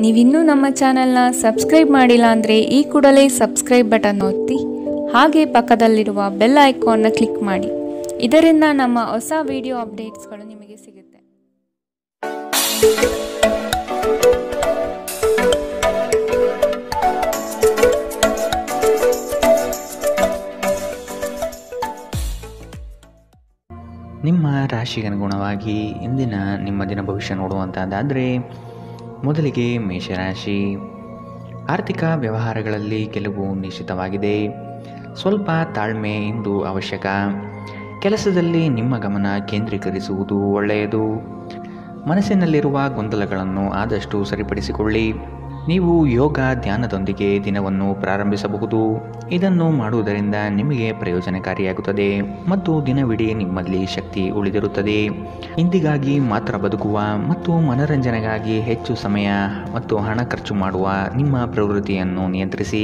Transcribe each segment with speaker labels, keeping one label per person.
Speaker 1: ನೀವಿನ್ನೂ ನಮ್ಮ ಚಾನೆಲ್ನ ಸಬ್ಸ್ಕ್ರೈಬ್ ಮಾಡಿಲ್ಲ ಅಂದರೆ ಈ ಕೂಡಲೇ ಸಬ್ಸ್ಕ್ರೈಬ್ ಬಟನ್ ಒತ್ತಿ ಹಾಗೆ ಪಕ್ಕದಲ್ಲಿರುವ ಬೆಲ್ ಐಕಾನ್ನ ಕ್ಲಿಕ್ ಮಾಡಿ. ಇದರಿಂದ ನಮ್ಮ ಹೊಸ ವಿಡಿಯೋ ಅಪ್ಡೇಟ್ಸ್ಗಳು ನಿಮಗೆ ಸಿಗುತ್ತೆ.
Speaker 2: ನಿಮ್ಮ ರಾಶಿಗೆ ಅನುಗುಣವಾಗಿ ಇಂದಿನ ನಿಮ್ಮ ದಿನ ಭವಿಷ್ಯ ನೋಡುವಂಥದ್ದಾದರೆ ಮೊದಲಿಗೆ ಮೇಷರಾಶಿ. ಆರ್ಥಿಕ ವ್ಯವಹಾರಗಳಲ್ಲಿ ಗೆಲುವು ನಿಶ್ಚಿತವಾಗಿದೆ. ಸ್ವಲ್ಪ ತಾಳ್ಮೆ ಇಂದು ಅವಶ್ಯಕ. ಕೆಲಸದಲ್ಲಿ ನಿಮ್ಮ ಗಮನ ಕೇಂದ್ರೀಕರಿಸುವುದು ಒಳ್ಳೆಯದು. ಮನಸ್ಸಿನಲ್ಲಿರುವ ಗೊಂದಲಗಳನ್ನು ಆದಷ್ಟು ಸರಿಪಡಿಸಿಕೊಳ್ಳಿ. ನೀವು ಯೋಗ ಧ್ಯಾನದೊಂದಿಗೆ ದಿನವನ್ನು ಪ್ರಾರಂಭಿಸಬಹುದು. ಇದನ್ನು ಮಾಡುವುದರಿಂದ ನಿಮಗೆ ಪ್ರಯೋಜನಕಾರಿಯಾಗುತ್ತದೆ ಮತ್ತು ದಿನವಿಡೀ ನಿಮ್ಮಲ್ಲಿ ಶಕ್ತಿ ಉಳಿದಿರುತ್ತದೆ. ಇಂದಿಗಾಗಿ ಮಾತ್ರ ಬದುಕುವ ಮತ್ತು ಮನರಂಜನೆಗಾಗಿ ಹೆಚ್ಚು ಸಮಯ ಮತ್ತು ಹಣ ಖರ್ಚು ಮಾಡುವ ನಿಮ್ಮ ಪ್ರವೃತ್ತಿಯನ್ನು ನಿಯಂತ್ರಿಸಿ.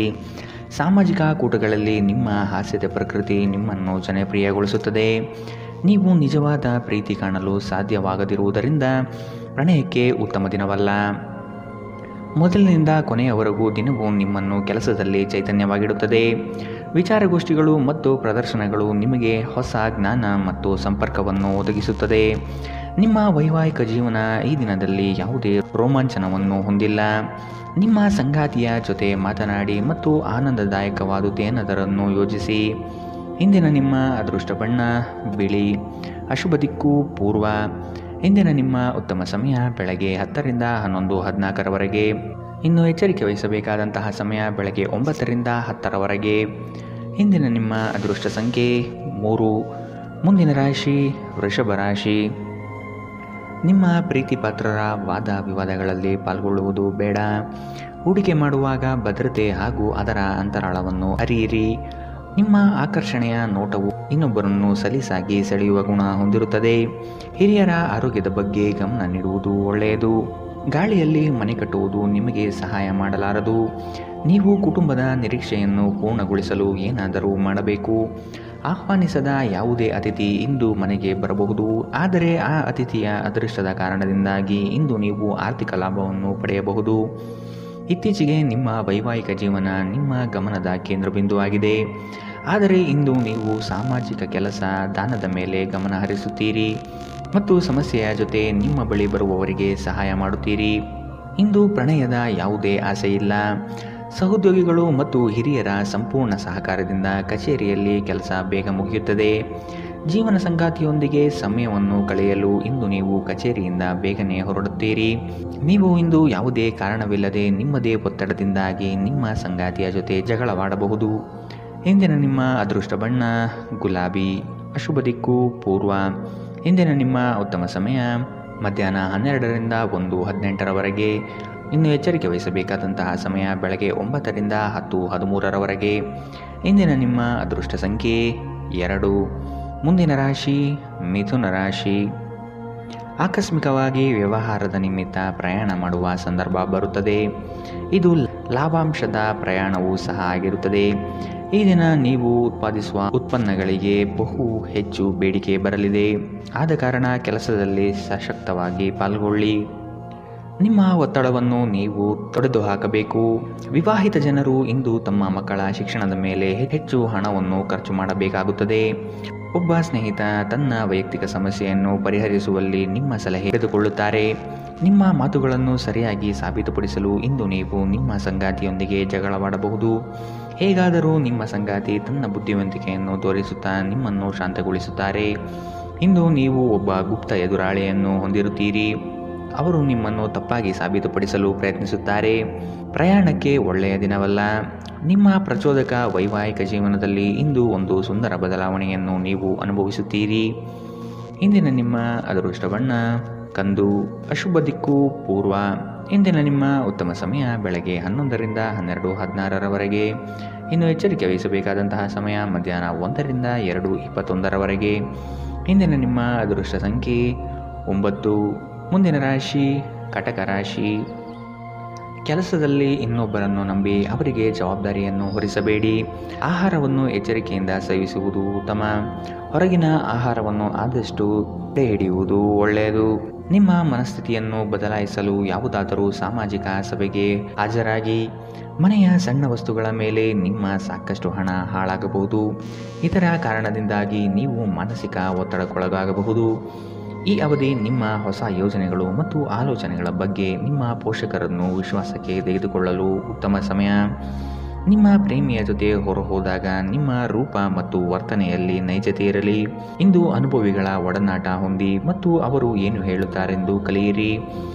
Speaker 2: ಸಾಮಾಜಿಕ ಕೂಟಗಳಲ್ಲಿ ನಿಮ್ಮ ಹಾಸ್ಯದ ಪ್ರಕೃತಿ ನಿಮ್ಮನ್ನು ಜನಪ್ರಿಯಗೊಳಿಸುತ್ತದೆ. ನೀವು ನಿಜವಾದ ಪ್ರೀತಿ ಕಾಣಲು ಸಾಧ್ಯವಾಗದಿರುವುದರಿಂದ ಪ್ರಣಯಕ್ಕೆ ಉತ್ತಮ ದಿನವಲ್ಲ. ಮೊದಲಿನಿಂದ ಕೊನೆಯವರೆಗೂ ದಿನವೂ ನಿಮ್ಮನ್ನು ಕೆಲಸದಲ್ಲಿ ಚೈತನ್ಯವಾಗಿಡುತ್ತದೆ. ವಿಚಾರಗೋಷ್ಠಿಗಳು ಮತ್ತು ಪ್ರದರ್ಶನಗಳು ನಿಮಗೆ ಹೊಸ ಜ್ಞಾನ ಮತ್ತು ಸಂಪರ್ಕವನ್ನು ಒದಗಿಸುತ್ತದೆ. ನಿಮ್ಮ ವೈವಾಹಿಕ ಜೀವನ ಈ ದಿನದಲ್ಲಿ ಯಾವುದೇ ರೋಮಾಂಚನವನ್ನು ಹೊಂದಿಲ್ಲ. ನಿಮ್ಮ ಸಂಗಾತಿಯ ಜೊತೆ ಮಾತನಾಡಿ ಮತ್ತು ಆನಂದದಾಯಕವಾದುದೇನಾದರನ್ನು ಯೋಜಿಸಿ. ಇಂದಿನ ನಿಮ್ಮ ಅದೃಷ್ಟ ಬಣ್ಣ ಬಿಳಿ. ಅಶುಭ ದಿಕ್ಕು ಪೂರ್ವ. ಇಂದಿನ ನಿಮ್ಮ ಉತ್ತಮ ಸಮಯ ಬೆಳಗ್ಗೆ 10 ರಿಂದ 11:14 ಇನ್ನು ಎಚ್ಚರಿಕೆ ವಹಿಸಬೇಕಾದಂತಹ ಸಮಯ ಬೆಳಗ್ಗೆ 9 ರಿಂದ 10 ಇಂದಿನ ನಿಮ್ಮ ಅದೃಷ್ಟ ಸಂಖ್ಯೆ 3. ಮುಂದಿನ ರಾಶಿ ವೃಷಭ ರಾಶಿ. ನಿಮ್ಮ ಪ್ರೀತಿ ಪಾತ್ರರ ವಾದ ವಿವಾದಗಳಲ್ಲಿ ಪಾಲ್ಗೊಳ್ಳುವುದು ಬೇಡ. ಹೂಡಿಕೆ ಮಾಡುವಾಗ ಭದ್ರತೆ ಹಾಗೂ ಅದರ ಅಂತರಾಳವನ್ನು ಅರಿಯಿರಿ. ನಿಮ್ಮ ಆಕರ್ಷಣೆಯ ನೋಟವು ಇನ್ನೊಬ್ಬರನ್ನು ಸಲೀಸಾಗಿ ಸೆಳೆಯುವ ಗುಣ ಹೊಂದಿರುತ್ತದೆ. ಹಿರಿಯರ ಆರೋಗ್ಯದ ಬಗ್ಗೆ ಗಮನ ನೀಡುವುದು ಒಳ್ಳೆಯದು. ಗಾಳಿಯಲ್ಲಿ ಮನೆ ಕಟ್ಟುವುದು ನಿಮಗೆ ಸಹಾಯ ಮಾಡಲಾರದು. ನೀವು ಕುಟುಂಬದ ನಿರೀಕ್ಷೆಯನ್ನು ಪೂರ್ಣಗೊಳಿಸಲು ಏನಾದರೂ ಮಾಡಬೇಕು. ಆಹ್ವಾನಿಸದ ಯಾವುದೇ ಅತಿಥಿ ಇಂದು ಮನೆಗೆ ಬರಬಹುದು. ಆದರೆ ಆ ಅತಿಥಿಯ ಅದೃಷ್ಟದ ಕಾರಣದಿಂದಾಗಿ ಇಂದು ನೀವು ಆರ್ಥಿಕ ಲಾಭವನ್ನು ಪಡೆಯಬಹುದು. ಇತ್ತೀಚೆಗೆ ನಿಮ್ಮ ವೈವಾಹಿಕ ಜೀವನ ನಿಮ್ಮ ಗಮನದ ಕೇಂದ್ರಬಿಂದುವಾಗಿದೆ. ಆದರೆ ಇಂದು ನೀವು ಸಾಮಾಜಿಕ ಕೆಲಸ ದಾನದ ಮೇಲೆ ಗಮನ ಹರಿಸುತ್ತೀರಿ ಮತ್ತು ಸಮಸ್ಯೆಯ ಜೊತೆ ನಿಮ್ಮ ಬಳಿ ಬರುವವರಿಗೆ ಸಹಾಯ ಮಾಡುತ್ತೀರಿ. ಇಂದು ಪ್ರಣಯದ ಯಾವುದೇ ಆಸೆ ಇಲ್ಲ. ಸಹೋದ್ಯೋಗಿಗಳು ಮತ್ತು ಹಿರಿಯರ ಸಂಪೂರ್ಣ ಸಹಕಾರದಿಂದ ಕಚೇರಿಯಲ್ಲಿ ಕೆಲಸ ಬೇಗ ಮುಗಿಯುತ್ತದೆ. ಜೀವನ ಸಂಗಾತಿಯೊಂದಿಗೆ ಸಮಯವನ್ನು ಕಳೆಯಲು ಇಂದು ನೀವು ಕಚೇರಿಯಿಂದ ಬೇಗನೆ ಹೊರಡುತ್ತೀರಿ. ನೀವು ಇಂದು ಯಾವುದೇ ಕಾರಣವಿಲ್ಲದೆ ನಿಮ್ಮದೇ ಒತ್ತಡದಿಂದಾಗಿ ನಿಮ್ಮ ಸಂಗಾತಿಯ ಜೊತೆ ಜಗಳವಾಡಬಹುದು. ಇಂದಿನ ನಿಮ್ಮ ಅದೃಷ್ಟ ಬಣ್ಣ ಗುಲಾಬಿ. ಅಶುಭ ದಿಕ್ಕು ಪೂರ್ವ. ಇಂದಿನ ನಿಮ್ಮ ಉತ್ತಮ ಸಮಯ ಮಧ್ಯಾಹ್ನ 12 ರಿಂದ 1:18 ಇನ್ನು ಎಚ್ಚರಿಕೆ ವಹಿಸಬೇಕಾದಂತಹ ಸಮಯ ಬೆಳಗ್ಗೆ 9 ರಿಂದ 10:13 ಇಂದಿನ ನಿಮ್ಮ ಅದೃಷ್ಟ ಸಂಖ್ಯೆ 2. ಮುಂದಿನ ರಾಶಿ ಮಿಥುನ ರಾಶಿ. ಆಕಸ್ಮಿಕವಾಗಿ ವ್ಯವಹಾರದ ನಿಮಿತ್ತ ಪ್ರಯಾಣ ಮಾಡುವ ಸಂದರ್ಭ ಬರುತ್ತದೆ. ಇದು ಲಾಭಾಂಶದ ಪ್ರಯಾಣವೂ ಸಹ ಆಗಿರುತ್ತದೆ. ಈ ದಿನ ನೀವು ಉತ್ಪಾದಿಸುವ ಉತ್ಪನ್ನಗಳಿಗೆ ಬಹು ಹೆಚ್ಚು ಬೇಡಿಕೆ ಬರಲಿದೆ. ಆದ ಕಾರಣ ಕೆಲಸದಲ್ಲಿ ಸಶಕ್ತವಾಗಿ ಪಾಲ್ಗೊಳ್ಳಿ. ನಿಮ್ಮ ಒತ್ತಡವನ್ನು ನೀವು ತೊಡೆದುಹಾಕಬೇಕು. ವಿವಾಹಿತ ಜನರು ಇಂದು ತಮ್ಮ ಮಕ್ಕಳ ಶಿಕ್ಷಣದ ಮೇಲೆ ಹೆಚ್ಚು ಹಣವನ್ನು ಖರ್ಚು ಮಾಡಬೇಕಾಗುತ್ತದೆ. ಒಬ್ಬ ಸ್ನೇಹಿತ ತನ್ನ ವೈಯಕ್ತಿಕ ಸಮಸ್ಯೆಯನ್ನು ಪರಿಹರಿಸುವಲ್ಲಿ ನಿಮ್ಮ ಸಲಹೆ ತೆಗೆದುಕೊಳ್ಳುತ್ತಾರೆ. ನಿಮ್ಮ ಮಾತುಗಳನ್ನು ಸರಿಯಾಗಿ ಸಾಬೀತುಪಡಿಸಲು ಇಂದು ನೀವು ನಿಮ್ಮ ಸಂಗಾತಿಯೊಂದಿಗೆ ಜಗಳವಾಡಬಹುದು. ಹೇಗಾದರೂ ನಿಮ್ಮ ಸಂಗಾತಿ ತನ್ನ ಬುದ್ಧಿವಂತಿಕೆಯನ್ನು ತೋರಿಸುತ್ತಾ ನಿಮ್ಮನ್ನು ಶಾಂತಗೊಳಿಸುತ್ತಾರೆ. ಇಂದು ನೀವು ಒಬ್ಬ ಗುಪ್ತ ಎದುರಾಳಿಯನ್ನು ಹೊಂದಿರುತ್ತೀರಿ. ಅವರು ನಿಮ್ಮನ್ನು ತಪ್ಪಾಗಿ ಸಾಬೀತುಪಡಿಸಲು ಪ್ರಯತ್ನಿಸುತ್ತಾರೆ. ಪ್ರಯಾಣಕ್ಕೆ ಒಳ್ಳೆಯ ದಿನವಲ್ಲ. ನಿಮ್ಮ ಪ್ರಚೋದಕ ವೈವಾಹಿಕ ಜೀವನದಲ್ಲಿ ಇಂದು ಒಂದು ಸುಂದರ ಬದಲಾವಣೆಯನ್ನು ನೀವು ಅನುಭವಿಸುತ್ತೀರಿ. ಇಂದಿನ ನಿಮ್ಮ ಅದೃಷ್ಟ ಬಣ್ಣ ಕಂದು. ಅಶುಭ ದಿಕ್ಕು ಪೂರ್ವ. ಇಂದಿನ ನಿಮ್ಮ ಉತ್ತಮ ಸಮಯ ಬೆಳಗ್ಗೆ 11 ರಿಂದ 12:16 ಇನ್ನು ಎಚ್ಚರಿಕೆ ವಹಿಸಬೇಕಾದಂತಹ ಸಮಯ ಮಧ್ಯಾಹ್ನ 1 ರಿಂದ 2:21 ಇಂದಿನ ನಿಮ್ಮ ಅದೃಷ್ಟ ಸಂಖ್ಯೆ 9. ಮುಂದಿನ ರಾಶಿ ಕಟಕ ರಾಶಿ. ಕೆಲಸದಲ್ಲಿ ಇನ್ನೊಬ್ಬರನ್ನು ನಂಬಿ ಅವರಿಗೆ ಜವಾಬ್ದಾರಿಯನ್ನು ಹೊರಿಸಬೇಡಿ. ಆಹಾರವನ್ನು ಎಚ್ಚರಿಕೆಯಿಂದ ಸೇವಿಸುವುದು ಉತ್ತಮ. ಹೊರಗಿನ ಆಹಾರವನ್ನು ಆದಷ್ಟು ತಡೆ ಹಿಡಿಯುವುದು ಒಳ್ಳೆಯದು. ನಿಮ್ಮ ಮನಸ್ಥಿತಿಯನ್ನು ಬದಲಾಯಿಸಲು ಯಾವುದಾದರೂ ಸಾಮಾಜಿಕ ಸಭೆಗೆ ಹಾಜರಾಗಿ. ಮನೆಯ ಸಣ್ಣ ವಸ್ತುಗಳ ಮೇಲೆ ನಿಮ್ಮ ಸಾಕಷ್ಟು ಹಣ ಹಾಳಾಗಬಹುದು. ಇತರ ಕಾರಣದಿಂದಾಗಿ ನೀವು ಮಾನಸಿಕ ಒತ್ತಡಕ್ಕೊಳಗಾಗಬಹುದು. ಈ ಅವಧಿ ನಿಮ್ಮ ಹೊಸ ಯೋಜನೆಗಳು ಮತ್ತು ಆಲೋಚನೆಗಳ ಬಗ್ಗೆ ನಿಮ್ಮ ಪೋಷಕರನ್ನು ವಿಶ್ವಾಸಕ್ಕೆ ತೆಗೆದುಕೊಳ್ಳಲು ಉತ್ತಮ ಸಮಯ. ನಿಮ್ಮ ಪ್ರೇಮಿಯ ಜೊತೆ ಹೊರಹೋದಾಗ ನಿಮ್ಮ ರೂಪ ಮತ್ತು ವರ್ತನೆಯಲ್ಲಿ ನೈಜತೆ ಇರಲಿ. ಇಂದು ಅನುಭವಿಗಳ ಒಡನಾಟ ಹೊಂದಿ ಮತ್ತು ಅವರು ಏನು ಹೇಳುತ್ತಾರೆಂದು ಕಲಿಯಿರಿ.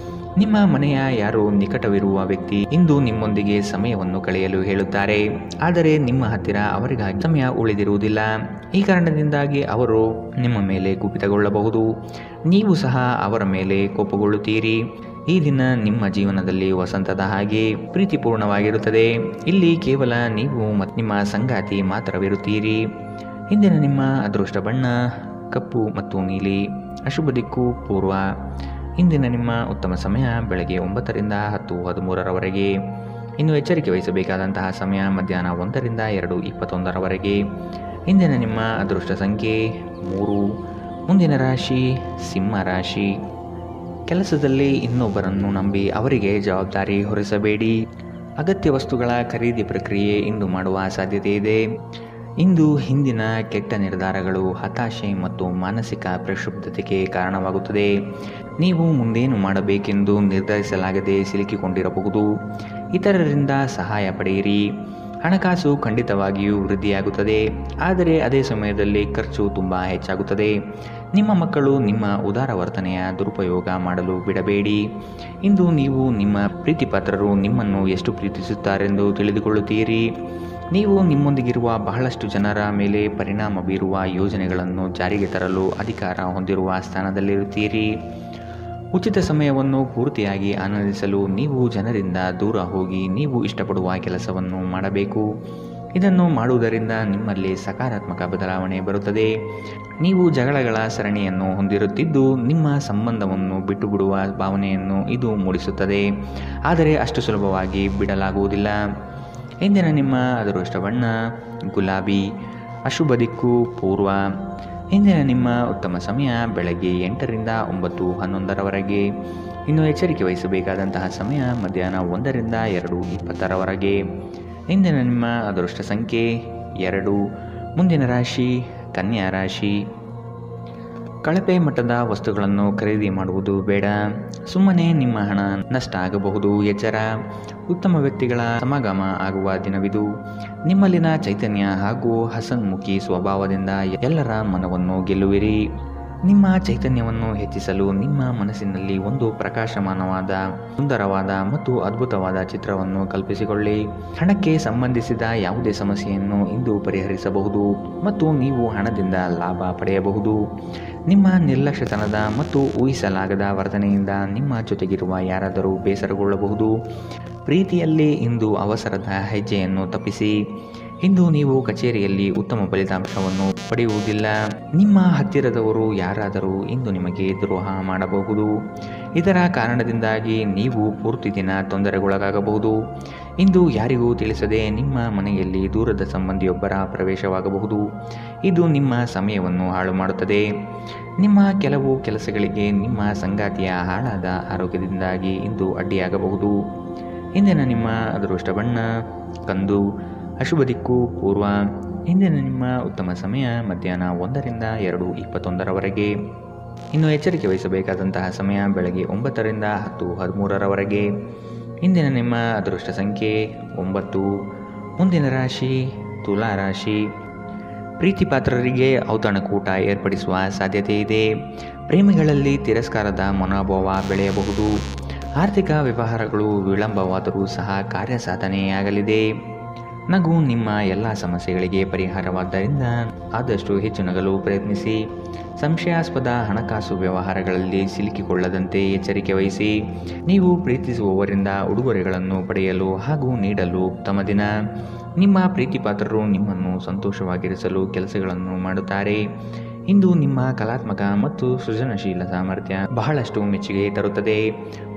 Speaker 2: ನಿಮ್ಮ ಮನೆಯ ಯಾರೋ ನಿಕಟವಿರುವ ವ್ಯಕ್ತಿ ಇಂದು ನಿಮ್ಮೊಂದಿಗೆ ಸಮಯವನ್ನು ಕಳೆಯಲು ಹೇಳುತ್ತಾರೆ, ಆದರೆ ನಿಮ್ಮ ಹತ್ತಿರ ಅವರಿಗಾಗಿ ಸಮಯ ಉಳಿದಿರುವುದಿಲ್ಲ. ಈ ಕಾರಣದಿಂದಾಗಿ ಅವರು ನಿಮ್ಮ ಮೇಲೆ ಕುಪಿತಗೊಳ್ಳಬಹುದು. ನೀವು ಸಹ ಅವರ ಮೇಲೆ ಕೋಪಗೊಳ್ಳುತ್ತೀರಿ. ಈ ದಿನ ನಿಮ್ಮ ಜೀವನದಲ್ಲಿ ವಸಂತದ ಹಾಗೆ ಪ್ರೀತಿಪೂರ್ಣವಾಗಿರುತ್ತದೆ. ಇಲ್ಲಿ ಕೇವಲ ನೀವು ಮತ್ತು ನಿಮ್ಮ ಸಂಗಾತಿ ಮಾತ್ರವಿರುತ್ತೀರಿ. ಇಂದಿನ ನಿಮ್ಮ ಅದೃಷ್ಟ ಬಣ್ಣ ಕಪ್ಪು ಮತ್ತು ನೀಲಿ. ಅಶುಭ ದಿಕ್ಕು ಪೂರ್ವ. ಇಂದಿನ ನಿಮ್ಮ ಉತ್ತಮ ಸಮಯ ಬೆಳಗ್ಗೆ 9 ರಿಂದ 10:13ರವರೆಗೆ. ಇನ್ನು ಎಚ್ಚರಿಕೆ ವಹಿಸಬೇಕಾದಂತಹ ಸಮಯ ಮಧ್ಯಾಹ್ನ 1 ರಿಂದ 2:21ರವರೆಗೆ. ಇಂದಿನ ನಿಮ್ಮ ಅದೃಷ್ಟ ಸಂಖ್ಯೆ 3. ಮುಂದಿನ ರಾಶಿ ಸಿಂಹ ರಾಶಿ. ಕೆಲಸದಲ್ಲಿ ಇನ್ನೊಬ್ಬರನ್ನು ನಂಬಿ ಅವರಿಗೆ ಜವಾಬ್ದಾರಿ ಹೊರಿಸಬೇಡಿ. ಅಗತ್ಯ ವಸ್ತುಗಳ ಖರೀದಿ ಪ್ರಕ್ರಿಯೆ ಇಂದು ಮಾಡುವ ಸಾಧ್ಯತೆ ಇದೆ. ಇಂದು ಹಿಂದಿನ ಕೆಟ್ಟ ನಿರ್ಧಾರಗಳು ಹತಾಶೆ ಮತ್ತು ಮಾನಸಿಕ ಪ್ರಕ್ಷುಬ್ಧತೆಗೆ ಕಾರಣವಾಗುತ್ತದೆ. ನೀವು ಮುಂದೇನು ಮಾಡಬೇಕೆಂದು ನಿರ್ಧರಿಸಲಾಗದೆ ಸಿಲುಕಿಕೊಂಡಿರಬಹುದು. ಇತರರಿಂದ ಸಹಾಯ ಪಡೆಯಿರಿ. ಹಣಕಾಸು ಖಂಡಿತವಾಗಿಯೂ ವೃದ್ಧಿಯಾಗುತ್ತದೆ, ಆದರೆ ಅದೇ ಸಮಯದಲ್ಲಿ ಖರ್ಚು ತುಂಬ ಹೆಚ್ಚಾಗುತ್ತದೆ. ನಿಮ್ಮ ಮಕ್ಕಳು ನಿಮ್ಮ ಉದಾರ ವರ್ತನೆಯ ದುರುಪಯೋಗ ಮಾಡಲು ಬಿಡಬೇಡಿ. ಇಂದು ನೀವು ನಿಮ್ಮ ಪ್ರೀತಿಪಾತ್ರರು ನಿಮ್ಮನ್ನು ಎಷ್ಟು ಪ್ರೀತಿಸುತ್ತಾರೆಂದು ತಿಳಿದುಕೊಳ್ಳುತ್ತೀರಿ. ನೀವು ನಿಮ್ಮೊಂದಿಗಿರುವ ಬಹಳಷ್ಟು ಜನರ ಮೇಲೆ ಪರಿಣಾಮ ಬೀರುವ ಯೋಜನೆಗಳನ್ನು ಜಾರಿಗೆ ತರಲು ಅಧಿಕಾರ ಹೊಂದಿರುವ ಸ್ಥಾನದಲ್ಲಿರುತ್ತೀರಿ. ಉಚಿತ ಸಮಯವನ್ನು ಪೂರ್ತಿಯಾಗಿ ಆನಂದಿಸಲು ನೀವು ಜನರಿಂದ ದೂರ ಹೋಗಿ ನೀವು ಇಷ್ಟಪಡುವ ಕೆಲಸವನ್ನು ಮಾಡಬೇಕು. ಇದನ್ನು ಮಾಡುವುದರಿಂದ ನಿಮ್ಮಲ್ಲಿ ಸಕಾರಾತ್ಮಕ ಬದಲಾವಣೆ ಬರುತ್ತದೆ. ನೀವು ಜಗಳಗಳ ಸರಣಿಯನ್ನು ಹೊಂದಿರುತ್ತಿದ್ದು ನಿಮ್ಮ ಸಂಬಂಧವನ್ನು ಬಿಟ್ಟುಬಿಡುವ ಭಾವನೆಯನ್ನು ಇದು ಮೂಡಿಸುತ್ತದೆ, ಆದರೆ ಅಷ್ಟು ಸುಲಭವಾಗಿ ಬಿಡಲಾಗುವುದಿಲ್ಲ. ಇಂದಿನ ನಿಮ್ಮ ಅದೃಷ್ಟ ಬಣ್ಣ ಗುಲಾಬಿ. ಅಶುಭ ದಿಕ್ಕು ಪೂರ್ವ. ಇಂದಿನ ನಿಮ್ಮ ಉತ್ತಮ ಸಮಯ ಬೆಳಗ್ಗೆ 8 ರಿಂದ 9:11ರವರೆಗೆ. ಇನ್ನು ಎಚ್ಚರಿಕೆ ವಹಿಸಬೇಕಾದಂತಹ ಸಮಯ ಮಧ್ಯಾಹ್ನ 1 ರಿಂದ 2:20ರವರೆಗೆ. ಇಂದಿನ ನಿಮ್ಮ ಅದೃಷ್ಟ ಸಂಖ್ಯೆ 2. ಮುಂದಿನ ರಾಶಿ ಕನ್ಯಾ ರಾಶಿ. ಕಳಪೆ ಮಟ್ಟದ ವಸ್ತುಗಳನ್ನು ಖರೀದಿ ಮಾಡುವುದು ಬೇಡ. ಸುಮ್ಮನೆ ನಿಮ್ಮ ಹಣ ನಷ್ಟ ಆಗಬಹುದು. ಎಚ್ಚರ. ಉತ್ತಮ ವ್ಯಕ್ತಿಗಳ ಸಮಾಗಮ ಆಗುವ ದಿನವಿದು. ನಿಮ್ಮಲ್ಲಿನ ಚೈತನ್ಯ ಹಾಗೂ ಹಸನ್ಮುಖಿ ಸ್ವಭಾವದಿಂದ ಎಲ್ಲರ ಮನವನ್ನು ಗೆಲ್ಲುವಿರಿ. ನಿಮ್ಮ ಚೈತನ್ಯವನ್ನು ಹೆಚ್ಚಿಸಲು ನಿಮ್ಮ ಮನಸ್ಸಿನಲ್ಲಿ ಒಂದು ಪ್ರಕಾಶಮಾನವಾದ, ಸುಂದರವಾದ ಮತ್ತು ಅದ್ಭುತವಾದ ಚಿತ್ರವನ್ನು ಕಲ್ಪಿಸಿಕೊಳ್ಳಿ. ಹಣಕ್ಕೆ ಸಂಬಂಧಿಸಿದ ಯಾವುದೇ ಸಮಸ್ಯೆಯನ್ನು ಇಂದು ಪರಿಹರಿಸಬಹುದು ಮತ್ತು ನೀವು ಹಣದಿಂದ ಲಾಭ ಪಡೆಯಬಹುದು. ನಿಮ್ಮ ನಿರ್ಲಕ್ಷ್ಯತನದ ಮತ್ತು ಊಹಿಸಲಾಗದ ವರ್ತನೆಯಿಂದ ನಿಮ್ಮ ಜೊತೆಗಿರುವ ಯಾರಾದರೂ ಬೇಸರಗೊಳ್ಳಬಹುದು. ಪ್ರೀತಿಯಲ್ಲಿ ಇಂದು ಅವಸರದ ಹೆಜ್ಜೆಯನ್ನು ತಪ್ಪಿಸಿ. ಇಂದು ನೀವು ಕಚೇರಿಯಲ್ಲಿ ಉತ್ತಮ ಫಲಿತಾಂಶವನ್ನು ಪಡೆಯುವುದಿಲ್ಲ. ನಿಮ್ಮ ಹತ್ತಿರದವರು ಯಾರಾದರೂ ಇಂದು ನಿಮಗೆ ದ್ರೋಹ ಮಾಡಬಹುದು. ಇದರ ಕಾರಣದಿಂದಾಗಿ ನೀವು ಪೂರ್ತಿ ದಿನ ತೊಂದರೆಗೊಳಗಾಗಬಹುದು. ಇಂದು ಯಾರಿಗೂ ತಿಳಿಸದೆ ನಿಮ್ಮ ಮನೆಯಲ್ಲಿ ದೂರದ ಸಂಬಂಧಿಯೊಬ್ಬರ ಪ್ರವೇಶವಾಗಬಹುದು. ಇದು ನಿಮ್ಮ ಸಮಯವನ್ನು ಹಾಳು ಮಾಡುತ್ತದೆ. ನಿಮ್ಮ ಕೆಲವು ಕೆಲಸಗಳಿಗೆ ನಿಮ್ಮ ಸಂಗಾತಿಯ ಹಾಳಾದ ಆರೋಗ್ಯದಿಂದಾಗಿ ಇಂದು ಅಡ್ಡಿಯಾಗಬಹುದು. ಇಂದಿನ ನಿಮ್ಮ ಅದೃಷ್ಟ ಬಣ್ಣ ಕಂದು. ಅಶುಭ ದಿಕ್ಕು ಪೂರ್ವ. ಇಂದಿನ ನಿಮ್ಮ ಉತ್ತಮ ಸಮಯ ಮಧ್ಯಾಹ್ನ 1 ರಿಂದ 2:21ರವರೆಗೆ. ಇನ್ನು ಎಚ್ಚರಿಕೆ ವಹಿಸಬೇಕಾದಂತಹ ಸಮಯ ಬೆಳಗ್ಗೆ 9 ರಿಂದ 10:13ರವರೆಗೆ. ಇಂದಿನ ನಿಮ್ಮ ಅದೃಷ್ಟ ಸಂಖ್ಯೆ 9. ಮುಂದಿನ ರಾಶಿ ತುಲಾ ರಾಶಿ. ಪ್ರೀತಿಪಾತ್ರರಿಗೆ ಔತಣಕೂಟ ಏರ್ಪಡಿಸುವ ಸಾಧ್ಯತೆ ಇದೆ. ಪ್ರೇಮಿಗಳಲ್ಲಿ ತಿರಸ್ಕಾರದ ಮನೋಭಾವ ಬೆಳೆಯಬಹುದು. ಆರ್ಥಿಕ ವ್ಯವಹಾರಗಳು ವಿಳಂಬವಾದರೂ ಸಹ ಕಾರ್ಯಸಾಧನೆಯಾಗಲಿದೆ. ನಗು ನಿಮ್ಮ ಎಲ್ಲ ಸಮಸ್ಯೆಗಳಿಗೆ ಪರಿಹಾರವಾದ್ದರಿಂದ ಆದಷ್ಟು ಹೆಚ್ಚು ನಗಲು ಪ್ರಯತ್ನಿಸಿ. ಸಂಶಯಾಸ್ಪದ ಹಣಕಾಸು ವ್ಯವಹಾರಗಳಲ್ಲಿ ಸಿಲುಕಿಕೊಳ್ಳದಂತೆ ಎಚ್ಚರಿಕೆ ವಹಿಸಿ. ನೀವು ಪ್ರೀತಿಸುವವರಿಂದ ಉಡುಗೊರೆಗಳನ್ನು ಪಡೆಯಲು ಹಾಗೂ ನೀಡಲು ಉತ್ತಮ ದಿನ. ನಿಮ್ಮ ಪ್ರೀತಿಪಾತ್ರರು ನಿಮ್ಮನ್ನು ಸಂತೋಷವಾಗಿರಿಸಲು ಕೆಲಸಗಳನ್ನು ಮಾಡುತ್ತಾರೆ. ಇಂದು ನಿಮ್ಮ ಕಲಾತ್ಮಕ ಮತ್ತು ಸೃಜನಶೀಲ ಸಾಮರ್ಥ್ಯ ಬಹಳಷ್ಟು ಮೆಚ್ಚುಗೆ ತರುತ್ತದೆ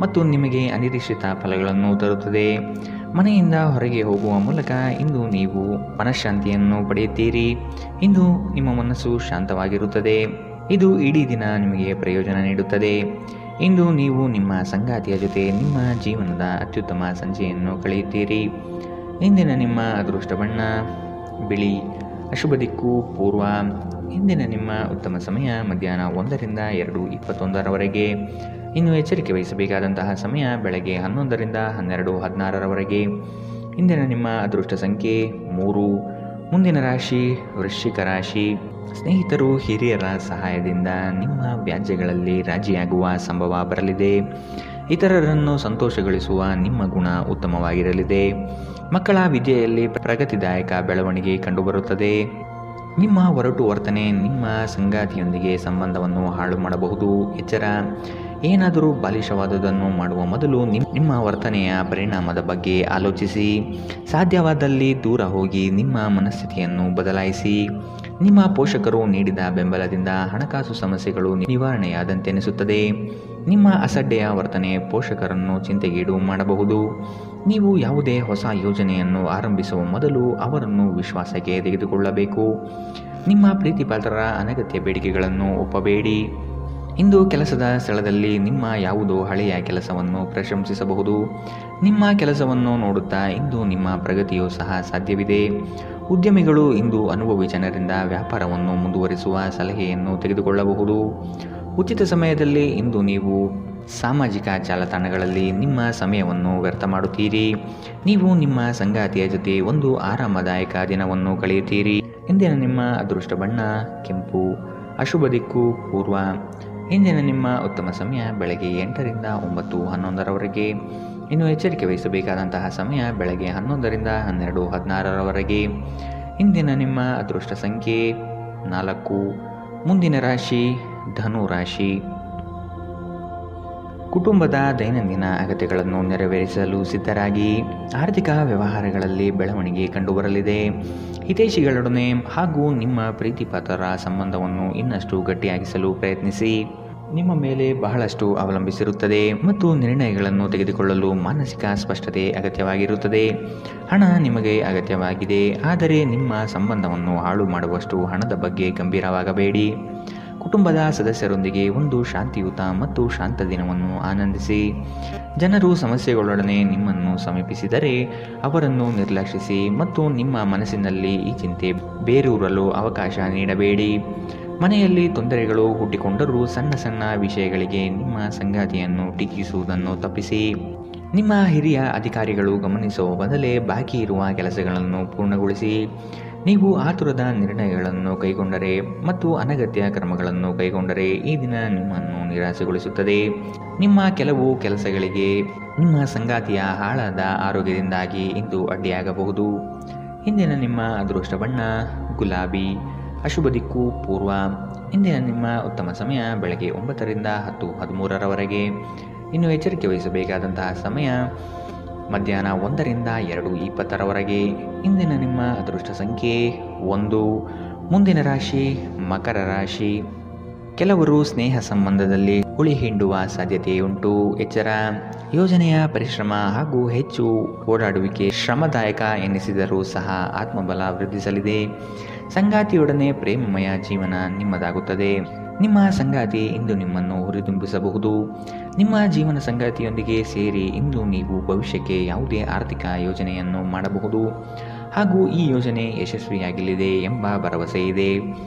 Speaker 2: ಮತ್ತು ನಿಮಗೆ ಅನಿರೀಕ್ಷಿತ ಫಲಗಳನ್ನು ತರುತ್ತದೆ. ಮನೆಯಿಂದ ಹೊರಗೆ ಹೋಗುವ ಮೂಲಕ ಇಂದು ನೀವು ಮನಃಶಾಂತಿಯನ್ನು ಪಡೆಯುತ್ತೀರಿ. ಇಂದು ನಿಮ್ಮ ಮನಸ್ಸು ಶಾಂತವಾಗಿರುತ್ತದೆ. ಇದು ಇಡೀ ದಿನ ನಿಮಗೆ ಪ್ರಯೋಜನ ನೀಡುತ್ತದೆ. ಇಂದು ನೀವು ನಿಮ್ಮ ಸಂಗಾತಿಯ ಜೊತೆ ನಿಮ್ಮ ಜೀವನದ ಅತ್ಯುತ್ತಮ ಸಂಜೆಯನ್ನು ಕಳೆಯುತ್ತೀರಿ. ಇಂದಿನ ನಿಮ್ಮ ಅದೃಷ್ಟ ಬಣ್ಣ ಬಿಳಿ. ಅಶುಭ ದಿಕ್ಕು ಪೂರ್ವ. ಇಂದಿನ ನಿಮ್ಮ ಉತ್ತಮ ಸಮಯ ಮಧ್ಯಾಹ್ನ 1ರಿಂದ 2:21 ಇನ್ನು ಎಚ್ಚರಿಕೆ ವಹಿಸಬೇಕಾದಂತಹ ಸಮಯ ಬೆಳಗ್ಗೆ 11ರಿಂದ 12:16 ಇಂದಿನ ನಿಮ್ಮ ಅದೃಷ್ಟ ಸಂಖ್ಯೆ 3. ಮುಂದಿನ ರಾಶಿ ವೃಶ್ಚಿಕ ರಾಶಿ. ಸ್ನೇಹಿತರು, ಹಿರಿಯರ ಸಹಾಯದಿಂದ ನಿಮ್ಮ ವ್ಯಾಜ್ಯಗಳಲ್ಲಿ ರಾಜಿಯಾಗುವ ಸಂಭವ ಬರಲಿದೆ. ಇತರರನ್ನು ಸಂತೋಷಗೊಳಿಸುವ ನಿಮ್ಮ ಗುಣ ಉತ್ತಮವಾಗಿರಲಿದೆ. ಮಕ್ಕಳ ವಿದ್ಯೆಯಲ್ಲಿ ಪ್ರಗತಿದಾಯಕ ಬೆಳವಣಿಗೆ ಕಂಡುಬರುತ್ತದೆ. ನಿಮ್ಮ ಒರಟು ವರ್ತನೆ ನಿಮ್ಮ ಸಂಗಾತಿಯೊಂದಿಗೆ ಸಂಬಂಧವನ್ನು ಹಾಳು ಮಾಡಬಹುದು. ಎಚ್ಚರ. ಏನಾದರೂ ಬಾಲಿಶವಾದುದನ್ನು ಮಾಡುವ ಮೊದಲು ನಿಮ್ಮ ವರ್ತನೆಯ ಪರಿಣಾಮದ ಬಗ್ಗೆ ಆಲೋಚಿಸಿ. ಸಾಧ್ಯವಾದಲ್ಲಿ ದೂರ ಹೋಗಿ ನಿಮ್ಮ ಮನಸ್ಥಿತಿಯನ್ನು ಬದಲಾಯಿಸಿ. ನಿಮ್ಮ ಪೋಷಕರು ನೀಡಿದ ಬೆಂಬಲದಿಂದ ಹಣಕಾಸು ಸಮಸ್ಯೆಗಳು ನಿವಾರಣೆಯಾದಂತೆನಿಸುತ್ತದೆ. ನಿಮ್ಮ ಅಸಡ್ಡೆಯ ವರ್ತನೆ ಪೋಷಕರನ್ನು ಚಿಂತೆಗೀಡು ಮಾಡಬಹುದು. ನೀವು ಯಾವುದೇ ಹೊಸ ಯೋಜನೆಯನ್ನು ಆರಂಭಿಸುವ ಮೊದಲು ಅವರನ್ನು ವಿಶ್ವಾಸಕ್ಕೆ ತೆಗೆದುಕೊಳ್ಳಬೇಕು. ನಿಮ್ಮ ಪ್ರೀತಿಪಾತ್ರರ ಅನಗತ್ಯ ಬೇಡಿಕೆಗಳನ್ನು ಒಪ್ಪಬೇಡಿ. ಇಂದು ಕೆಲಸದ ಸ್ಥಳದಲ್ಲಿ ನಿಮ್ಮ ಯಾವುದೋ ಹಳೆಯ ಕೆಲಸವನ್ನು ಪ್ರಶಂಸಿಸಬಹುದು. ನಿಮ್ಮ ಕೆಲಸವನ್ನು ನೋಡುತ್ತಾ ಇಂದು ನಿಮ್ಮ ಪ್ರಗತಿಯೂ ಸಹ ಸಾಧ್ಯವಿದೆ. ಉದ್ಯಮಿಗಳು ಇಂದು ಅನುಭವಿ ಜನರಿಂದ ವ್ಯಾಪಾರವನ್ನು ಮುಂದುವರಿಸುವ ಸಲಹೆಯನ್ನು ತೆಗೆದುಕೊಳ್ಳಬಹುದು. ಉಚಿತ ಸಮಯದಲ್ಲಿ ಇಂದು ನೀವು ಸಾಮಾಜಿಕ ಜಾಲತಾಣಗಳಲ್ಲಿ ನಿಮ್ಮ ಸಮಯವನ್ನು ವ್ಯರ್ಥ ಮಾಡುತ್ತೀರಿ. ನೀವು ನಿಮ್ಮ ಸಂಗಾತಿಯ ಜೊತೆ ಒಂದು ಆರಾಮದಾಯಕ ದಿನವನ್ನು ಕಳೆಯುತ್ತೀರಿ. ಇಂದಿನ ನಿಮ್ಮ ಅದೃಷ್ಟ ಬಣ್ಣ ಕೆಂಪು. ಅಶುಭ ದಿಕ್ಕು ಪೂರ್ವ. ಇಂದಿನ ನಿಮ್ಮ ಉತ್ತಮ ಸಮಯ ಬೆಳಗ್ಗೆ 8ರಿಂದ 9:11 ಇನ್ನು ಎಚ್ಚರಿಕೆ ವಹಿಸಬೇಕಾದಂತಹ ಸಮಯ ಬೆಳಗ್ಗೆ 11ರಿಂದ 12:16 ಇಂದಿನ ನಿಮ್ಮ ಅದೃಷ್ಟ ಸಂಖ್ಯೆ 4. ಮುಂದಿನ ರಾಶಿ ಧನು ರಾಶಿ. ಕುಟುಂಬದ ದೈನಂದಿನ ಅಗತ್ಯಗಳನ್ನು ನೆರವೇರಿಸಲು ಸಿದ್ಧರಾಗಿ. ಆರ್ಥಿಕ ವ್ಯವಹಾರಗಳಲ್ಲಿ ಬೆಳವಣಿಗೆ ಕಂಡುಬರಲಿದೆ. ಹಿತೈಷಿಗಳೊಡನೆ ಹಾಗೂ ನಿಮ್ಮ ಪ್ರೀತಿಪಾತ್ರರ ಸಂಬಂಧವನ್ನು ಇನ್ನಷ್ಟು ಗಟ್ಟಿಯಾಗಿಸಲು ಪ್ರಯತ್ನಿಸಿ. ನಿಮ್ಮ ಮೇಲೆ ಬಹಳಷ್ಟು ಅವಲಂಬಿಸಿರುತ್ತದೆ ಮತ್ತು ನಿರ್ಣಯಗಳನ್ನು ತೆಗೆದುಕೊಳ್ಳಲು ಮಾನಸಿಕ ಸ್ಪಷ್ಟತೆ ಅಗತ್ಯವಾಗಿರುತ್ತದೆ. ಹಣ ನಿಮಗೆ ಅಗತ್ಯವಾಗಿದೆ, ಆದರೆ ನಿಮ್ಮ ಸಂಬಂಧವನ್ನು ಹಾಳು ಮಾಡುವಷ್ಟು ಹಣದ ಬಗ್ಗೆ ಗಂಭೀರವಾಗಬೇಡಿ. ಕುಟುಂಬದ ಸದಸ್ಯರೊಂದಿಗೆ ಒಂದು ಶಾಂತಿಯುತ ಮತ್ತು ಶಾಂತ ದಿನವನ್ನು ಆನಂದಿಸಿ. ಜನರು ಸಮಸ್ಯೆಗಳೊಡನೆ ನಿಮ್ಮನ್ನು ಸಮೀಪಿಸಿದರೆ ಅವರನ್ನು ನಿರ್ಲಕ್ಷಿಸಿ ಮತ್ತು ನಿಮ್ಮ ಮನಸ್ಸಿನಲ್ಲಿ ಈ ಚಿಂತೆ ಬೇರೂರಲು ಅವಕಾಶ ನೀಡಬೇಡಿ. ಮನೆಯಲ್ಲಿ ತೊಂದರೆಗಳು ಹುಟ್ಟಿಕೊಂಡರೂ ಸಣ್ಣ ಸಣ್ಣ ವಿಷಯಗಳಿಗೆ ನಿಮ್ಮ ಸಂಗಾತಿಯನ್ನು ಟೀಕಿಸುವುದನ್ನು ತಪ್ಪಿಸಿ. ನಿಮ್ಮ ಹಿರಿಯ ಅಧಿಕಾರಿಗಳು ಗಮನಿಸುವ ಬದಲೇ ಬಾಕಿ ಇರುವ ಕೆಲಸಗಳನ್ನು ಪೂರ್ಣಗೊಳಿಸಿ. ನೀವು ಆತುರದ ನಿರ್ಣಯಗಳನ್ನು ಕೈಗೊಂಡರೆ ಮತ್ತು ಅನಗತ್ಯ ಕ್ರಮಗಳನ್ನು ಕೈಗೊಂಡರೆ ಈ ದಿನ ನಿಮ್ಮನ್ನು ನಿರಾಸೆಗೊಳಿಸುತ್ತದೆ. ನಿಮ್ಮ ಕೆಲವು ಕೆಲಸಗಳಿಗೆ ನಿಮ್ಮ ಸಂಗಾತಿಯ ಹಾಳಾದ ಆರೋಗ್ಯದಿಂದಾಗಿ ಇಂದು ಅಡ್ಡಿಯಾಗಬಹುದು. ಇಂದಿನ ನಿಮ್ಮ ಅದೃಷ್ಟ ಬಣ್ಣ ಗುಲಾಬಿ. ಅಶುಭ ದಿಕ್ಕು ಪೂರ್ವ. ಇಂದಿನ ನಿಮ್ಮ ಉತ್ತಮ ಸಮಯ ಬೆಳಗ್ಗೆ 9ರಿಂದ 10:13 ಇನ್ನು ಎಚ್ಚರಿಕೆ ವಹಿಸಬೇಕಾದಂತಹ ಸಮಯ ಮಧ್ಯಾಹ್ನ 1ರಿಂದ 2:20 ಇಂದಿನ ನಿಮ್ಮ ಅದೃಷ್ಟ ಸಂಖ್ಯೆ 1. ಮುಂದಿನ ರಾಶಿ ಮಕರ ರಾಶಿ. ಕೆಲವರು ಸ್ನೇಹ ಸಂಬಂಧದಲ್ಲಿ ಹುಳಿ ಹಿಂಡುವ ಸಾಧ್ಯತೆಯುಂಟು. ಎಚ್ಚರ. ಯೋಜನೆಯ ಪರಿಶ್ರಮ ಹಾಗೂ ಹೆಚ್ಚು ಓಡಾಡುವಿಕೆ ಶ್ರಮದಾಯಕ ಎನ್ನಿಸಿದರೂ ಸಹ ಆತ್ಮಬಲ ವೃದ್ಧಿಸಲಿದೆ. ಸಂಗಾತಿಯೊಡನೆ ಪ್ರೇಮಮಯ ಜೀವನ ನಿಮ್ಮದಾಗುತ್ತದೆ. ನಿಮ್ಮ ಸಂಗಾತಿ ಇಂದು ನಿಮ್ಮನ್ನು ಹುರಿದುಂಬಿಸಬಹುದು. ನಿಮ್ಮ ಜೀವನ ಸಂಗಾತಿಯೊಂದಿಗೆ ಸೇರಿ ಇಂದು ನೀವು ಭವಿಷ್ಯಕ್ಕೆ ಯಾವುದೇ ಆರ್ಥಿಕ ಯೋಜನೆಯನ್ನು ಮಾಡಬಹುದು ಹಾಗೂ ಈ ಯೋಜನೆ ಯಶಸ್ವಿಯಾಗಲಿದೆ ಎಂಬ ಭರವಸೆ ಇದೆ.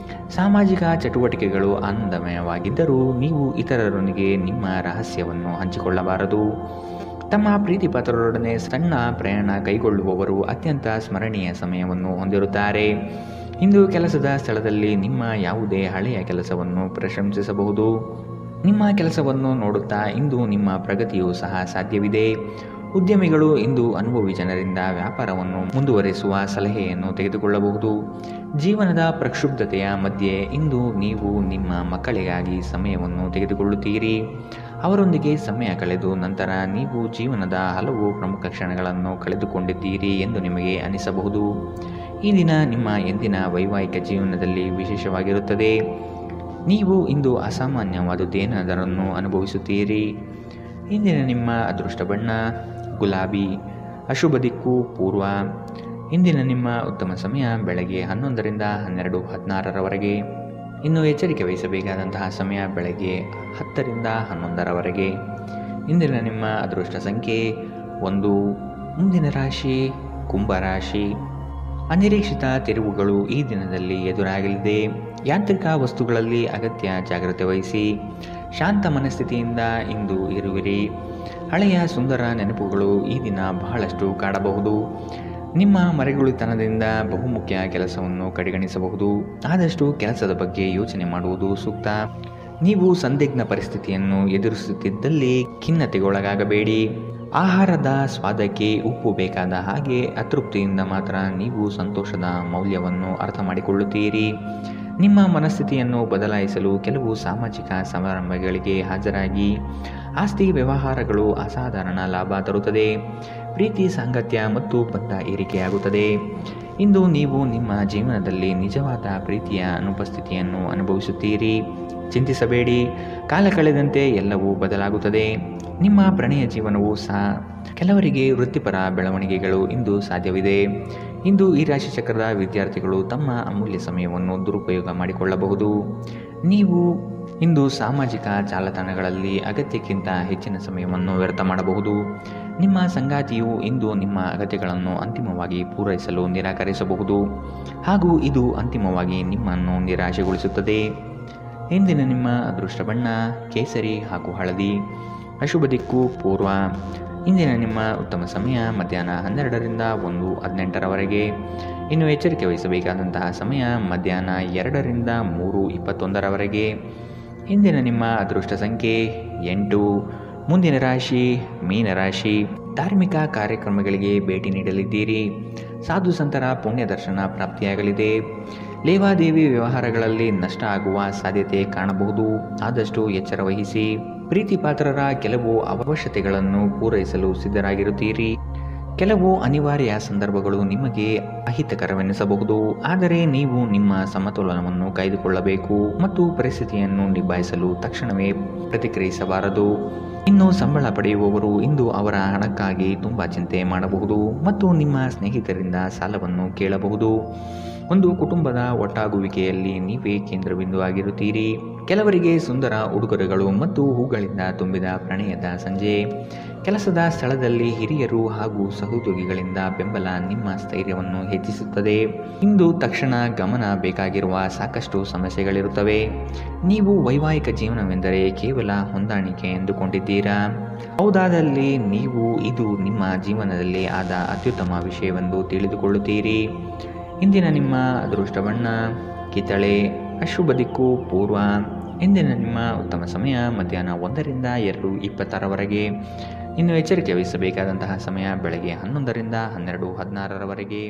Speaker 2: ಸಾಮಾಜಿಕ ಚಟುವಟಿಕೆಗಳು ಆನಂದಮಯವಾಗಿದ್ದರೂ ನೀವು ಇತರರೊಂದಿಗೆ ನಿಮ್ಮ ರಹಸ್ಯವನ್ನು ಹಂಚಿಕೊಳ್ಳಬಾರದು. ತಮ್ಮ ಪ್ರೀತಿಪಾತ್ರರೊಡನೆ ಸಣ್ಣ ಪ್ರಯಾಣ ಕೈಗೊಳ್ಳುವವರು ಅತ್ಯಂತ ಸ್ಮರಣೀಯ ಸಮಯವನ್ನು ಹೊಂದಿರುತ್ತಾರೆ. ಇಂದು ಕೆಲಸದ ಸ್ಥಳದಲ್ಲಿ ನಿಮ್ಮ ಯಾವುದೇ ಹಳೆಯ ಕೆಲಸವನ್ನು ಪ್ರಶಂಸಿಸಬಹುದು. ನಿಮ್ಮ ಕೆಲಸವನ್ನು ನೋಡುತ್ತಾ ಇಂದು ನಿಮ್ಮ ಪ್ರಗತಿಯೂ ಸಹ ಸಾಧ್ಯವಿದೆ. ಉದ್ಯಮಿಗಳು ಇಂದು ಅನುಭವಿ ಜನರಿಂದ ವ್ಯಾಪಾರವನ್ನು ಮುಂದುವರಿಸುವ ಸಲಹೆಯನ್ನು ತೆಗೆದುಕೊಳ್ಳಬಹುದು. ಜೀವನದ ಪ್ರಕ್ಷುಬ್ಧತೆಯ ಮಧ್ಯೆ ಇಂದು ನೀವು ನಿಮ್ಮ ಮಕ್ಕಳಿಗಾಗಿ ಸಮಯವನ್ನು ತೆಗೆದುಕೊಳ್ಳುತ್ತೀರಿ. ಅವರೊಂದಿಗೆ ಸಮಯ ಕಳೆದು ನಂತರ ನೀವು ಜೀವನದ ಹಲವು ಪ್ರಮುಖ ಕ್ಷಣಗಳನ್ನು ಕಳೆದುಕೊಂಡಿದ್ದೀರಿ ಎಂದು ನಿಮಗೆ ಅನಿಸಬಹುದು. ಈ ದಿನ ನಿಮ್ಮ ಎಂದಿನ ವೈವಾಹಿಕ ಜೀವನದಲ್ಲಿ ವಿಶೇಷವಾಗಿರುತ್ತದೆ. ನೀವು ಇಂದು ಅಸಾಮಾನ್ಯವಾದುದೇನಾದರನ್ನು ಅನುಭವಿಸುತ್ತೀರಿ. ಇಂದಿನ ನಿಮ್ಮ ಅದೃಷ್ಟ ಬಣ್ಣ ಗುಲಾಬಿ. ಅಶುಭ ದಿಕ್ಕು ಪೂರ್ವ. ಇಂದಿನ ನಿಮ್ಮ ಉತ್ತಮ ಸಮಯ ಬೆಳಗ್ಗೆ 11ರಿಂದ 12:16 ಇನ್ನು ಎಚ್ಚರಿಕೆ ವಹಿಸಬೇಕಾದಂತಹ ಸಮಯ ಬೆಳಗ್ಗೆ 10 ರಿಂದ 11ರವರೆಗೆ. ಇಂದಿನ ನಿಮ್ಮ ಅದೃಷ್ಟ ಸಂಖ್ಯೆ 1. ಮುಂದಿನ ರಾಶಿ ಕುಂಭರಾಶಿ. ಅನಿರೀಕ್ಷಿತ ತಿರುವುಗಳು ಈ ದಿನದಲ್ಲಿ ಎದುರಾಗಲಿದೆ. ಯಾಂತ್ರಿಕ ವಸ್ತುಗಳಲ್ಲಿ ಅಗತ್ಯ ಜಾಗ್ರತೆ ವಹಿಸಿ. ಶಾಂತ ಮನಸ್ಥಿತಿಯಿಂದ ಇಂದು ಇರುವಿರಿ. ಹಳೆಯ ಸುಂದರ ನೆನಪುಗಳು ಈ ದಿನ ಬಹಳಷ್ಟು ಕಾಡಬಹುದು. ನಿಮ್ಮ ಮರೆಗುಳಿತನದಿಂದ ಬಹುಮುಖ್ಯ ಕೆಲಸವನ್ನು ಕಡೆಗಣಿಸಬಹುದು. ಆದಷ್ಟು ಕೆಲಸದ ಬಗ್ಗೆ ಯೋಚನೆ ಮಾಡುವುದು ಸೂಕ್ತ. ನೀವು ಸಂದಿಗ್ಧ ಪರಿಸ್ಥಿತಿಯನ್ನು ಎದುರಿಸುತ್ತಿದ್ದಲ್ಲಿ ಖಿನ್ನತೆಗೊಳಗಾಗಬೇಡಿ. ಆಹಾರದ ಸ್ವಾದಕ್ಕೆ ಉಪ್ಪು ಬೇಕಾದ ಹಾಗೆ ಅತೃಪ್ತಿಯಿಂದ ಮಾತ್ರ ನೀವು ಸಂತೋಷದ ಮೌಲ್ಯವನ್ನು ಅರ್ಥ ಮಾಡಿಕೊಳ್ಳುತ್ತೀರಿ. ನಿಮ್ಮ ಮನಸ್ಥಿತಿಯನ್ನು ಬದಲಾಯಿಸಲು ಕೆಲವು ಸಾಮಾಜಿಕ ಸಮಾರಂಭಗಳಿಗೆ ಹಾಜರಾಗಿ. ಆಸ್ತಿ ವ್ಯವಹಾರಗಳು ಅಸಾಧಾರಣ ಲಾಭ ತರುತ್ತದೆ. ಪ್ರೀತಿ ಸಾಂಗತ್ಯ ಮತ್ತು ಬದ್ಧ ಏರಿಕೆಯಾಗುತ್ತದೆ. ಇಂದು ನೀವು ನಿಮ್ಮ ಜೀವನದಲ್ಲಿ ನಿಜವಾದ ಪ್ರೀತಿಯ ಅನುಪಸ್ಥಿತಿಯನ್ನು ಅನುಭವಿಸುತ್ತೀರಿ. ಚಿಂತಿಸಬೇಡಿ, ಕಾಲ ಕಳೆದಂತೆ ಎಲ್ಲವೂ ಬದಲಾಗುತ್ತದೆ. ನಿಮ್ಮ ಪ್ರಣಯ ಜೀವನವೂ ಸಹ. ಕೆಲವರಿಗೆ ವೃತ್ತಿಪರ ಬೆಳವಣಿಗೆಗಳು ಇಂದು ಸಾಧ್ಯವಿದೆ. ಇಂದು ಈ ರಾಶಿಚಕ್ರದ ವಿದ್ಯಾರ್ಥಿಗಳು ತಮ್ಮ ಅಮೂಲ್ಯ ಸಮಯವನ್ನು ದುರುಪಯೋಗ ಮಾಡಿಕೊಳ್ಳಬಹುದು. ನೀವು ಇಂದು ಸಾಮಾಜಿಕ ಜಾಲತಾಣಗಳಲ್ಲಿ ಅಗತ್ಯಕ್ಕಿಂತ ಹೆಚ್ಚಿನ ಸಮಯವನ್ನು ವ್ಯರ್ಥ ಮಾಡಬಹುದು. ನಿಮ್ಮ ಸಂಗಾತಿಯು ಇಂದು ನಿಮ್ಮ ಅಗತ್ಯಗಳನ್ನು ಅಂತಿಮವಾಗಿ ಪೂರೈಸಲು ನಿರಾಕರಿಸಬಹುದು ಹಾಗೂ ಇದು ಅಂತಿಮವಾಗಿ ನಿಮ್ಮನ್ನು ನಿರಾಶೆಗೊಳಿಸುತ್ತದೆ. ಇಂದಿನ ನಿಮ್ಮ ಅದೃಷ್ಟ ಬಣ್ಣ ಕೇಸರಿ ಹಾಗೂ ಹಳದಿ. ಅಶುಭ ದಿಕ್ಕು ಪೂರ್ವ. ಇಂದಿನ ನಿಮ್ಮ ಉತ್ತಮ ಸಮಯ ಮಧ್ಯಾಹ್ನ 12 ರಿಂದ 1:18ರವರೆಗೆ. ಇನ್ನು ಎಚ್ಚರಿಕೆ ವಹಿಸಬೇಕಾದಂತಹ ಸಮಯ ಮಧ್ಯಾಹ್ನ 2 ರಿಂದ 3:21ರವರೆಗೆ. ಇಂದಿನ ನಿಮ್ಮ ಅದೃಷ್ಟ ಸಂಖ್ಯೆ 8. ಮುಂದಿನ ರಾಶಿ ಮೀನರಾಶಿ. ಧಾರ್ಮಿಕ ಕಾರ್ಯಕ್ರಮಗಳಿಗೆ ಭೇಟಿ ನೀಡಲಿದ್ದೀರಿ. ಸಾಧು ಸಂತರ ಪುಣ್ಯ ದರ್ಶನ ಪ್ರಾಪ್ತಿಯಾಗಲಿದೆ. ಲೇವಾದೇವಿ ವ್ಯವಹಾರಗಳಲ್ಲಿ ನಷ್ಟ ಆಗುವ ಸಾಧ್ಯತೆ ಕಾಣಬಹುದು. ಆದಷ್ಟು ಎಚ್ಚರ ವಹಿಸಿ. ಪ್ರೀತಿ ಪಾತ್ರರ ಕೆಲವು ಅವಶ್ಯಕತೆಗಳನ್ನು ಪೂರೈಸಲು ಸಿದ್ಧರಾಗಿರುತ್ತೀರಿ. ಕೆಲವು ಅನಿವಾರ್ಯ ಸಂದರ್ಭಗಳು ನಿಮಗೆ ಅಹಿತಕರವೆನಿಸಬಹುದು. ಆದರೆ ನೀವು ನಿಮ್ಮ ಸಮತೋಲನವನ್ನು ಕಾಯ್ದುಕೊಳ್ಳಬೇಕು ಮತ್ತು ಪರಿಸ್ಥಿತಿಯನ್ನು ನಿಭಾಯಿಸಲು ತಕ್ಷಣವೇ ಪ್ರತಿಕ್ರಿಯಿಸಬಾರದು. ಇನ್ನು ಸಂಬಳ ಪಡೆಯುವವರು ಇಂದು ಅವರ ಹಣಕ್ಕಾಗಿ ತುಂಬ ಚಿಂತೆ ಮಾಡಬಹುದು ಮತ್ತು ನಿಮ್ಮ ಸ್ನೇಹಿತರಿಂದ ಸಾಲವನ್ನು ಕೇಳಬಹುದು. ಒಂದು ಕುಟುಂಬದ ಒಟ್ಟಾಗುವಿಕೆಯಲ್ಲಿ ನೀವೇ ಕೇಂದ್ರಬಿಂದು ಆಗಿರುತ್ತೀರಿ. ಕೆಲವರಿಗೆ ಸುಂದರ ಉಡುಗೊರೆಗಳು ಮತ್ತು ಹೂಗಳಿಂದ ತುಂಬಿದ ಪ್ರಣಯದ ಸಂಜೆ. ಕೆಲಸದ ಸ್ಥಳದಲ್ಲಿ ಹಿರಿಯರು ಹಾಗೂ ಸಹೋದ್ಯೋಗಿಗಳಿಂದ ಬೆಂಬಲ ನಿಮ್ಮ ಸ್ಥೈರ್ಯವನ್ನು ಹೆಚ್ಚಿಸುತ್ತದೆ. ಇಂದು ತಕ್ಷಣ ಗಮನ ಬೇಕಾಗಿರುವ ಸಾಕಷ್ಟು ಸಮಸ್ಯೆಗಳಿರುತ್ತವೆ. ನೀವು ವೈವಾಹಿಕ ಜೀವನವೆಂದರೆ ಕೇವಲ ಹೊಂದಾಣಿಕೆ ಎಂದುಕೊಂಡಿದ್ದೀರಾ. ಹೌದಾದಲ್ಲಿ ನೀವು ಇದು ನಿಮ್ಮ ಜೀವನದಲ್ಲಿ ಆದ ಅತ್ಯುತ್ತಮ ವಿಷಯವೆಂದು ತಿಳಿದುಕೊಳ್ಳುತ್ತೀರಿ. ಇಂದಿನ ನಿಮ್ಮ ಅದೃಷ್ಟ ಬಣ್ಣ ಕಿತ್ತಳೆ. ಅಶುಭ ದಿಕ್ಕು ಪೂರ್ವ. ಇಂದಿನ ನಿಮ್ಮ ಉತ್ತಮ ಸಮಯ ಮಧ್ಯಾಹ್ನ 1 ರಿಂದ 2:26ರವರೆಗೆ. ಇನ್ನು ಎಚ್ಚರಿಕೆ ವಹಿಸಬೇಕಾದಂತಹ ಸಮಯ ಬೆಳಗ್ಗೆ 11 ರಿಂದ 12:16ರವರೆಗೆ.